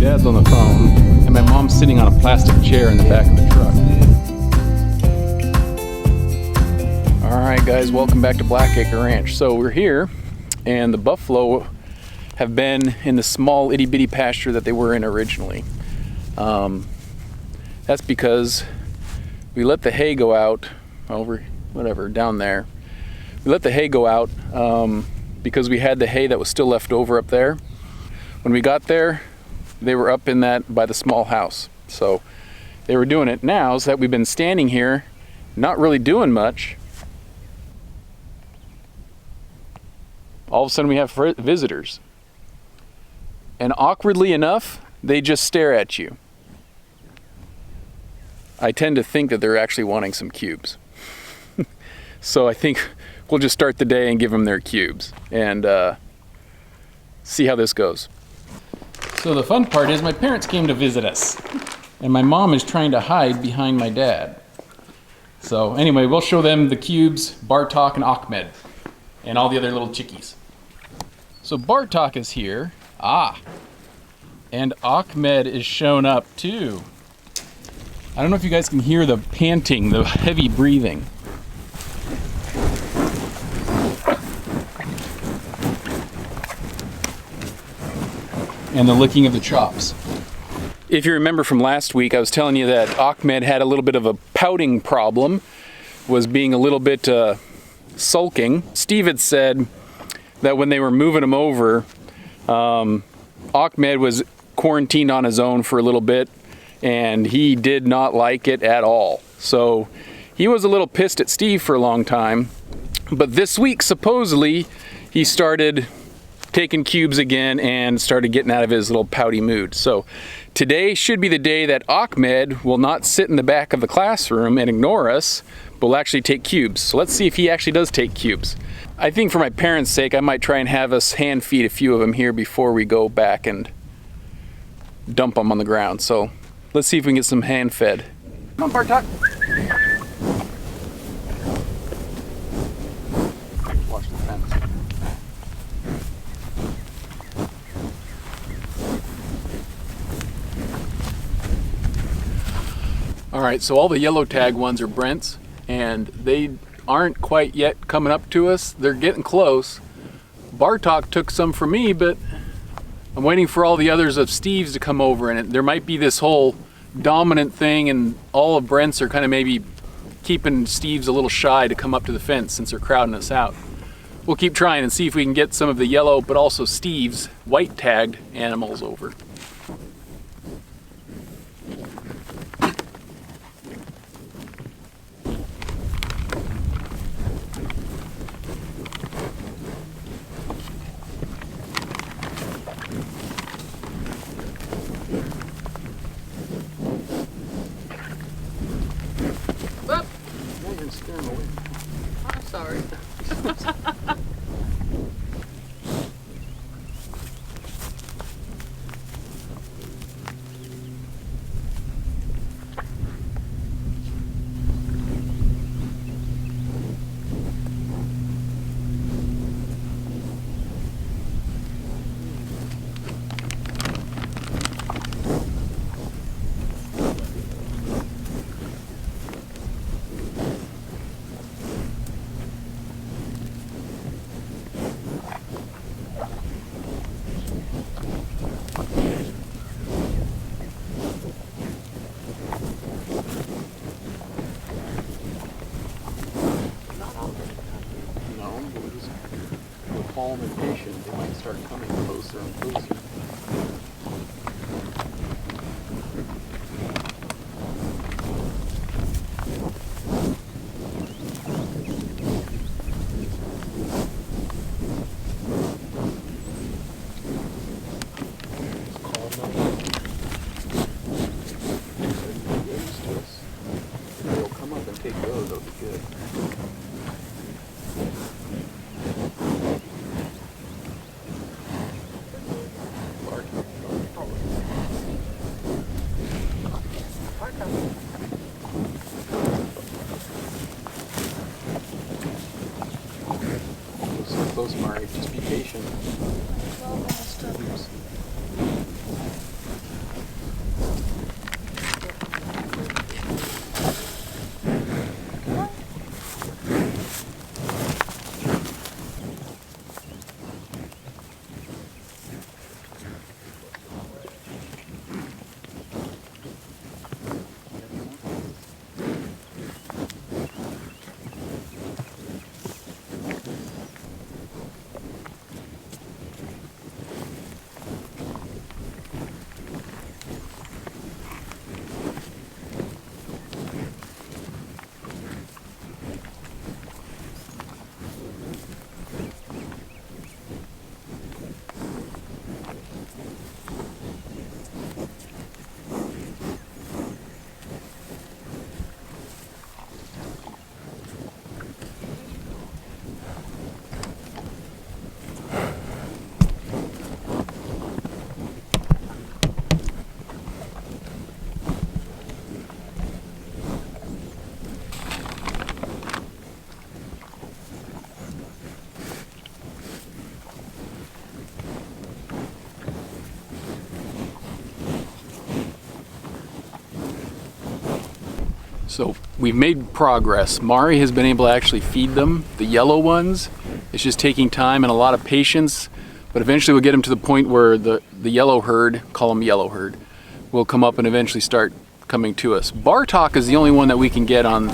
dad's on the phone, and my mom's sitting on a plastic chair in the back of the truck. Alright guys, welcome back to Blackacre Ranch. So we're here, and the buffalo have been in the small itty bitty pasture that they were in originally. That's because we let the hay go out over, whatever, down there. We let the hay go out because we had the hay that was still left over up there. When we got there, they were up in that by the small house. So they were doing it. Now that we've been standing here, not really doing much, all of a sudden we have visitors. And awkwardly enough, they just stare at you. I tend to think that they're actually wanting some cubes. So I think we'll just start the day and give them their cubes and see how this goes. So the fun part is my parents came to visit us, and my mom is trying to hide behind my dad. So anyway, we'll show them the cubes, Bartok and Achmed, and all the other little chickies. So Bartok is here. And Achmed is shown up too. I don't know if you guys can hear the panting, the heavy breathing. And the licking of the chops. If you remember from last week, I was telling you that Achmed had a little bit of a pouting problem, was being a little bit sulking. Steve had said that when they were moving him over, Achmed was quarantined on his own for a little bit, and he did not like it at all. So he was a little pissed at Steve for a long time. But this week, supposedly, he started taking cubes again and started getting out of his little pouty mood. So today should be the day that Achmed will not sit in the back of the classroom and ignore us, but will actually take cubes. So let's see if he actually does take cubes. I think for my parents' sake, I might try and have us hand feed a few of them here before we go back and dump them on the ground. So let's see if we can get some hand fed. Come on, Bartok. Watch the fence. All right, so all the yellow tag ones are Brent's, and they aren't quite yet coming up to us. They're getting close. Bartok took some for me, but I'm waiting for all the others of Steve's to come over, and there might be this whole dominant thing, and all of Brent's are kind of maybe keeping Steve's a little shy to come up to the fence since they're crowding us out. We'll keep trying and see if we can get some of the yellow, but also Steve's white tagged animals over. I'm sorry. Calm and patient, they might start coming closer and closer. They'll come up and take those, that'll be good. Close, Mari. Just be patient. So we've made progress. Mari has been able to actually feed them, the yellow ones. It's just taking time and a lot of patience, but eventually we'll get them to the point where the yellow herd, call them yellow herd, will come up and eventually start coming to us. Bartok is the only one that we can get on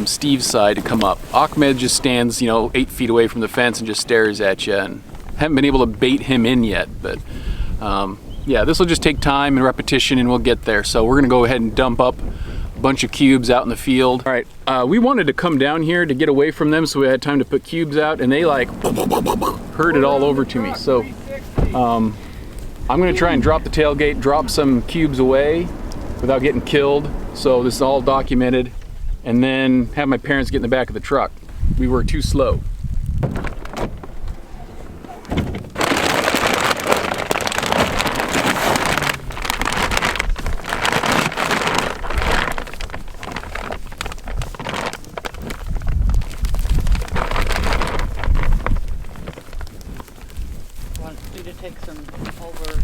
Steve's side to come up. Achmed just stands, 8 feet away from the fence and just stares at you, and haven't been able to bait him in yet, but yeah, this will just take time and repetition and we'll get there. So we're gonna go ahead and dump up a bunch of cubes out in the field. All right, we wanted to come down here to get away from them so we had time to put cubes out, and they like herded all over to me. So I'm gonna try and drop the tailgate, drop some cubes away without getting killed. So this is all documented, and then have my parents get in the back of the truck. We were too slow. Want you to take some over.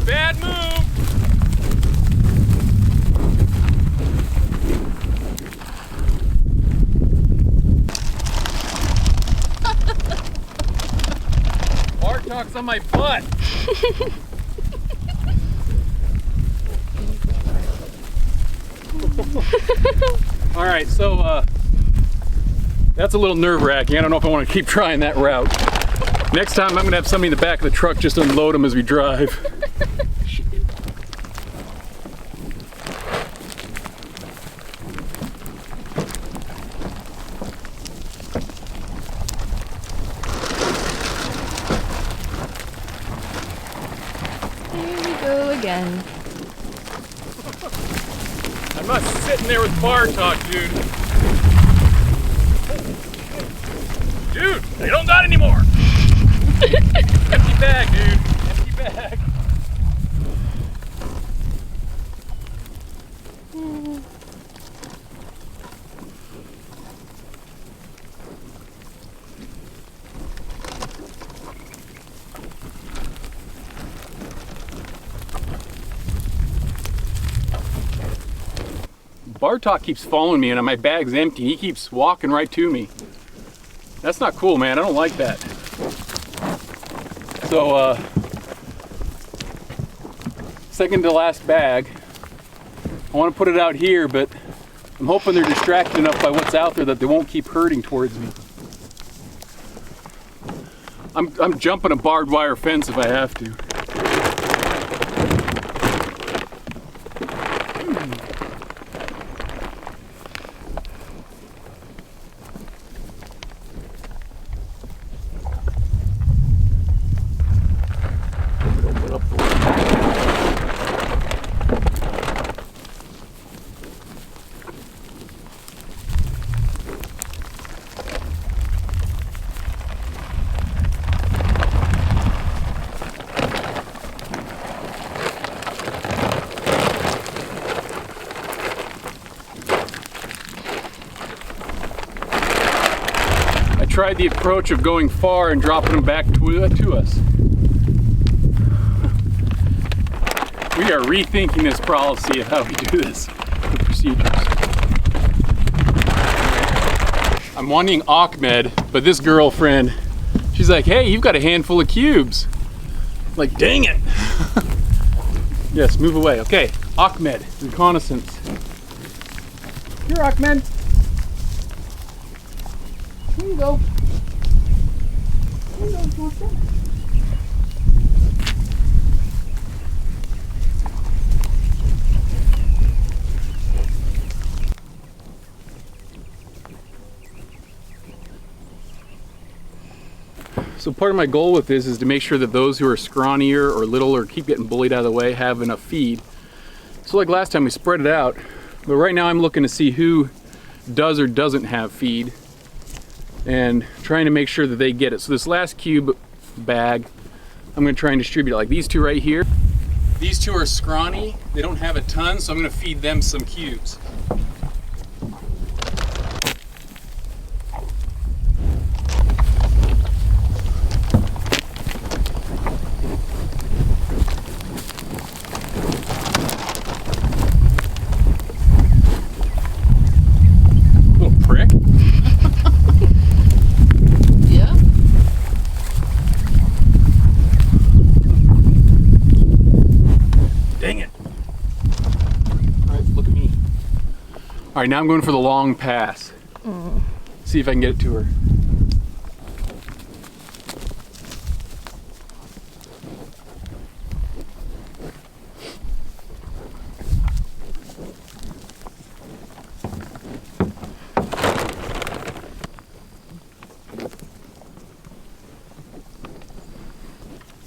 Bad move! Bartok's on my butt! All right, so that's a little nerve-wracking. I don't know if I want to keep trying that route. Next time I'm gonna have somebody in the back of the truck just unload them as we drive. Here we go again. I'm not sitting there with Bartok, dude. Dude, they don't got any more. Empty bag, dude. Empty bag. Bartok keeps following me and my bag's empty. He keeps walking right to me. That's not cool, man. I don't like that. So, second to last bag. I want to put it out here, but I'm hoping they're distracted enough by what's out there that they won't keep herding towards me. I'm jumping a barbed wire fence if I have to. Tried the approach of going far and dropping them back to us. We are rethinking this policy of how we do this, the procedures. I'm wanting Achmed, but this girlfriend, she's like, hey, you've got a handful of cubes. I'm like, dang it. Yes, move away. Okay, Achmed, reconnaissance. Here, Achmed. Here you go. Here you go, monster. So part of my goal with this is to make sure that those who are scrawnier or little or keep getting bullied out of the way have enough feed. So like last time we spread it out, but right now I'm looking to see who does or doesn't have feed and trying to make sure that they get it. So this last cube bag, I'm gonna try and distribute it. Like these two right here. These two are scrawny, they don't have a ton, so I'm gonna feed them some cubes. All right, now I'm going for the long pass. See if I can get it to her.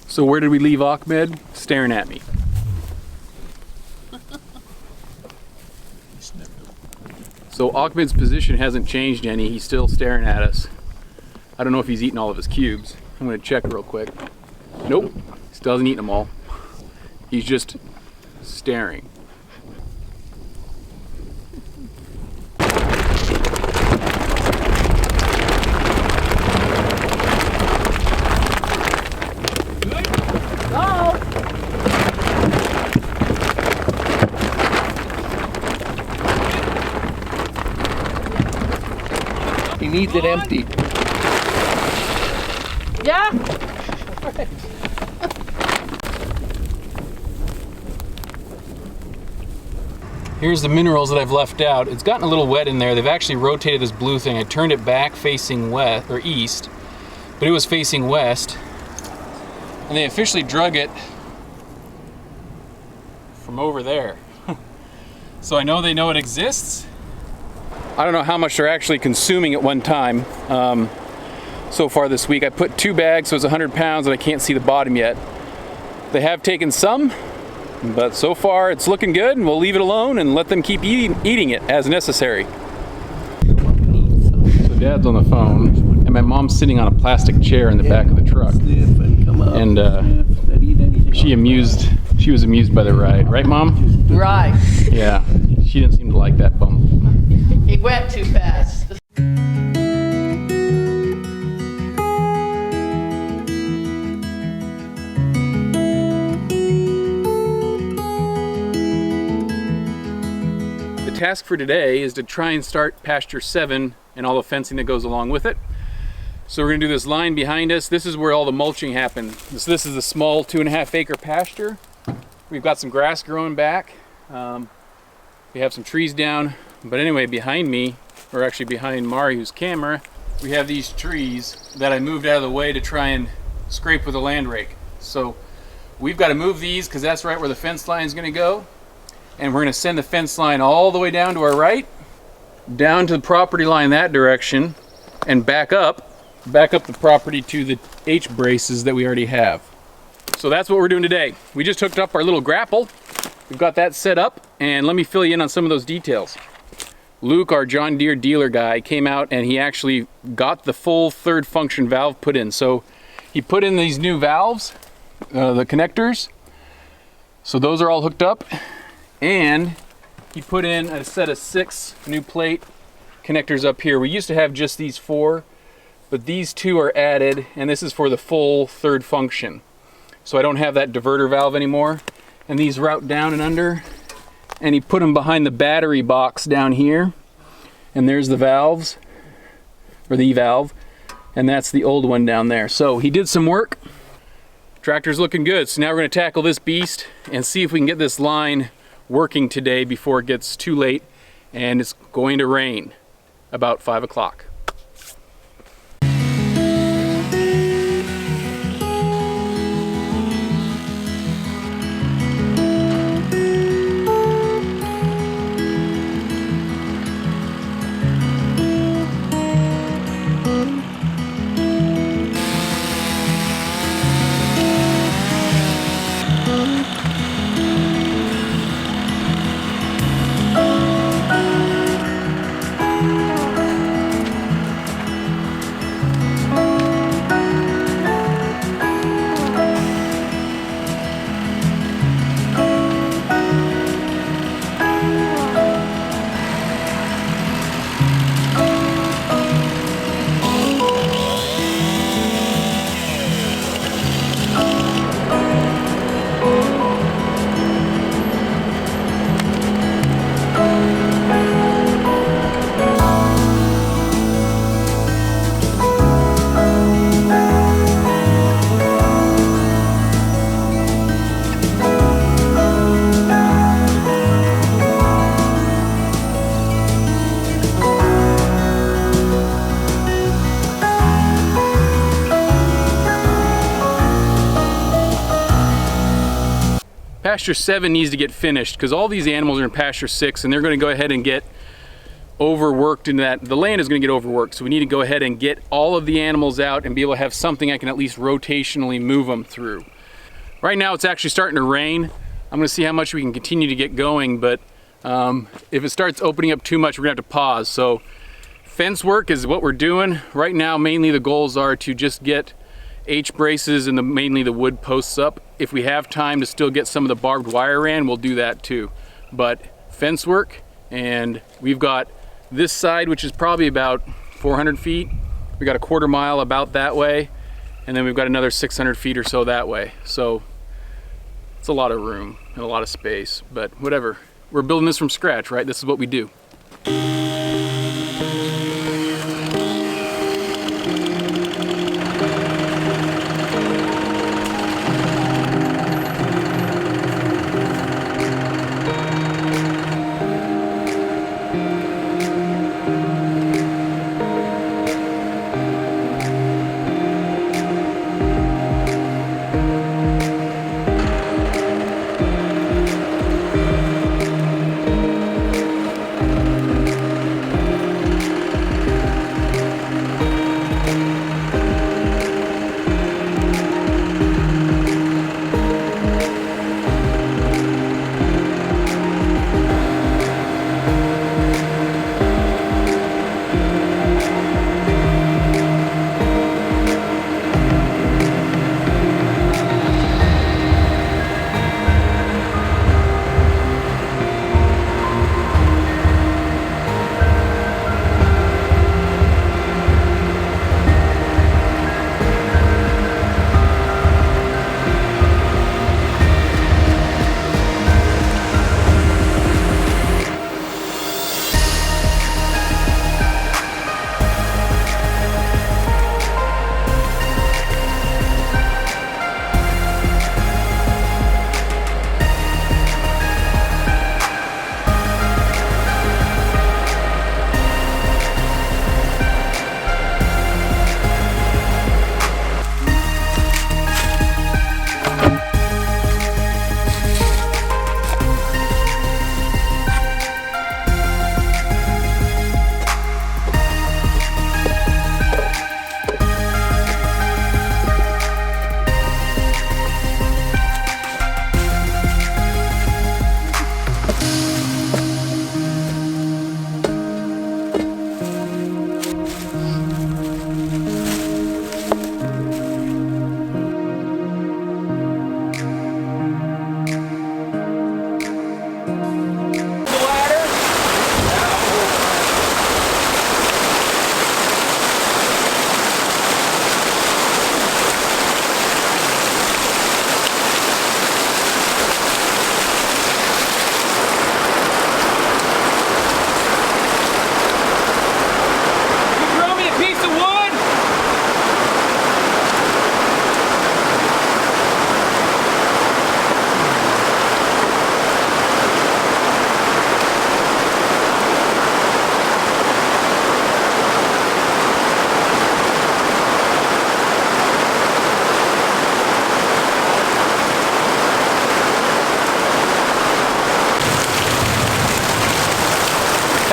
So where did we leave Achmed? Staring at me. So Achmed's position hasn't changed any. He's still staring at us. I don't know if he's eaten all of his cubes. I'm gonna check real quick. Nope, still hasn't eaten them all. He's just staring. He needs it empty. Yeah. Here's the minerals that I've left out. It's gotten a little wet in there. They've actually rotated this blue thing. I turned it back facing west or east, but it was facing west. And they officially drug it from over there. So I know they know it exists. I don't know how much they're actually consuming at one time. So far this week, I put 2 bags, so it's 100 pounds, and I can't see the bottom yet. They have taken some, but so far it's looking good, and we'll leave it alone and let them keep eating it as necessary. So Dad's on the phone, and my mom's sitting on a plastic chair in the back of the truck. And she was amused by the ride, right, Mom? Right. Yeah, she didn't seem to like that bump. He went too fast. The task for today is to try and start pasture 7 and all the fencing that goes along with it. So we're gonna do this line behind us. This is where all the mulching happened. This is a small 2.5 acre pasture. We've got some grass growing back. We have some trees down. But anyway, behind me, or actually behind Mariu's camera, we have these trees that I moved out of the way to try and scrape with a land rake. So we've got to move these because that's right where the fence line is going to go. And we're going to send the fence line all the way down to our right, down to the property line that direction, and back up the property to the H braces that we already have. So that's what we're doing today. We just hooked up our little grapple. We've got that set up, and let me fill you in on some of those details. Luke, our John Deere dealer guy, came out and he actually got the full 3rd function valve put in. So he put in these new valves, the connectors. So those are all hooked up. And he put in a set of 6 new plate connectors up here. We used to have just these 4, but these 2 are added, and this is for the full 3rd function. So I don't have that diverter valve anymore. And these route down and under. And he put them behind the battery box down here, and there's the valves, or the E-valve, and that's the old one down there. So he did some work. Tractor's looking good. So now we're going to tackle this beast and see if we can get this line working today before it gets too late, and it's going to rain about 5 o'clock. pasture 7 needs to get finished because all these animals are in pasture 6 and they're going to go ahead and get overworked in that. The land is going to get overworked, so we need to go ahead and get all of the animals out and be able to have something I can at least rotationally move them through. Right now it's actually starting to rain. I'm going to see how much we can continue to get going, but if it starts opening up too much, we're going to have to pause. So fence work is what we're doing. Right now, mainly the goals are to just get H-braces and mainly the wood posts up. If we have time to still get some of the barbed wire in, we'll do that too. But fence work, and we've got this side, which is probably about 400 feet. We got a quarter mile about that way, and then we've got another 600 feet or so that way. So it's a lot of room and a lot of space, but whatever. We're building this from scratch, right? This is what we do.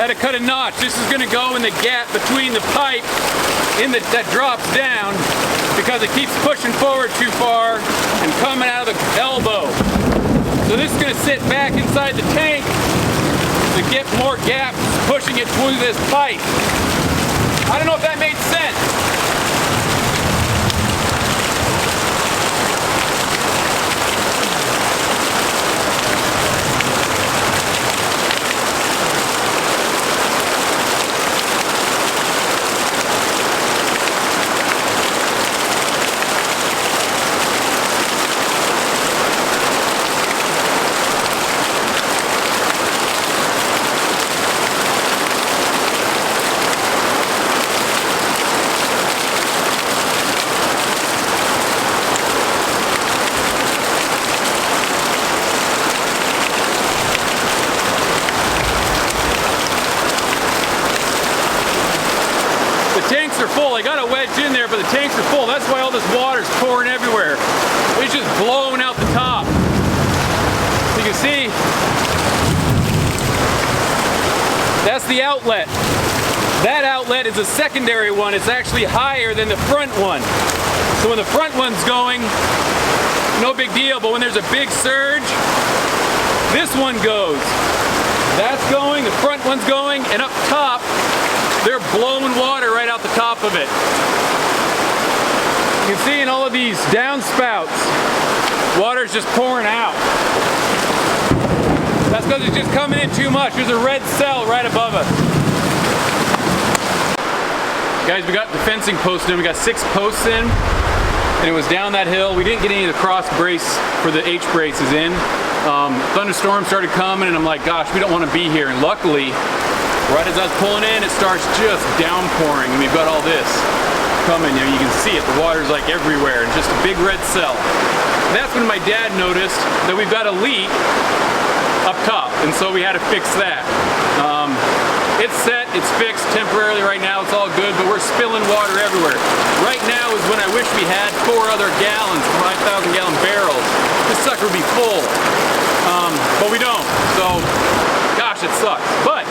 Had to cut a notch. This is going to go in the gap between the pipe that drops down because it keeps pushing forward too far and coming out of the elbow. So this is going to sit back inside the tank to get more gaps pushing it through this pipe. I don't know if that made sense. Full. I got a wedge in there, but the tanks are full. That's why all this water's pouring everywhere. It's just blowing out the top. outlet. That outlet is a secondary one. It's actually higher than the front one. So when the front one's going, no big deal, but when there's a big surge, this one goes. That's going, the front one's going, and up top, they're blowing water right out the top of it. You can see in all of these downspouts, water's just pouring out. That's because it's just coming in too much. There's a red cell right above us. Guys, we got the fencing posted in. We got 6 posts in, and it was down that hill. We didn't get any of the cross brace for the H braces in. Thunderstorm started coming, and I'm like, gosh, we don't want to be here. And luckily, right as I was pulling in, it starts just downpouring, and we've got all this coming. You know, you can see it. The water's like everywhere, and just a big red cell. And that's when my dad noticed that we've got a leak up top, and so we had to fix that. It's set, it's fixed temporarily right now, it's all good, but we're spilling water everywhere. Right now is when I wish we had 4 other gallons, 5,000 gallon barrels. This sucker would be full, but we don't, so gosh, it sucks. But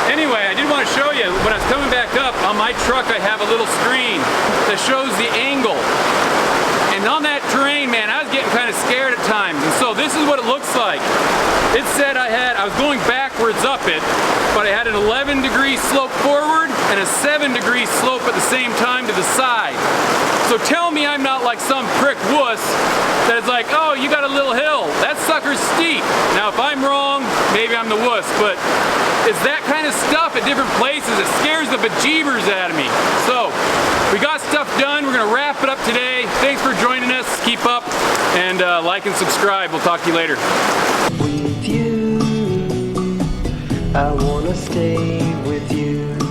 anyway, I did want to show you, when I was coming back up, on my truck I have a little screen that shows the angle. And on that terrain, man, I was getting kind of scared at times. And so this is what it looks like. It said I was going backwards up it, but I had an 11-degree slope forward and a 7-degree slope at the same time to the side. So tell me I'm not like some prick wuss that is like, oh, you got a little hill. That sucker's steep. Now, if I'm wrong, maybe I'm the wuss, but it's that kind of stuff at different places. It scares the bejeebers out of me. So we got stuff done. We're going to wrap it up today. Thanks for joining us. Keep up and like and subscribe. We'll talk to you later. With you, I wanna stay with you.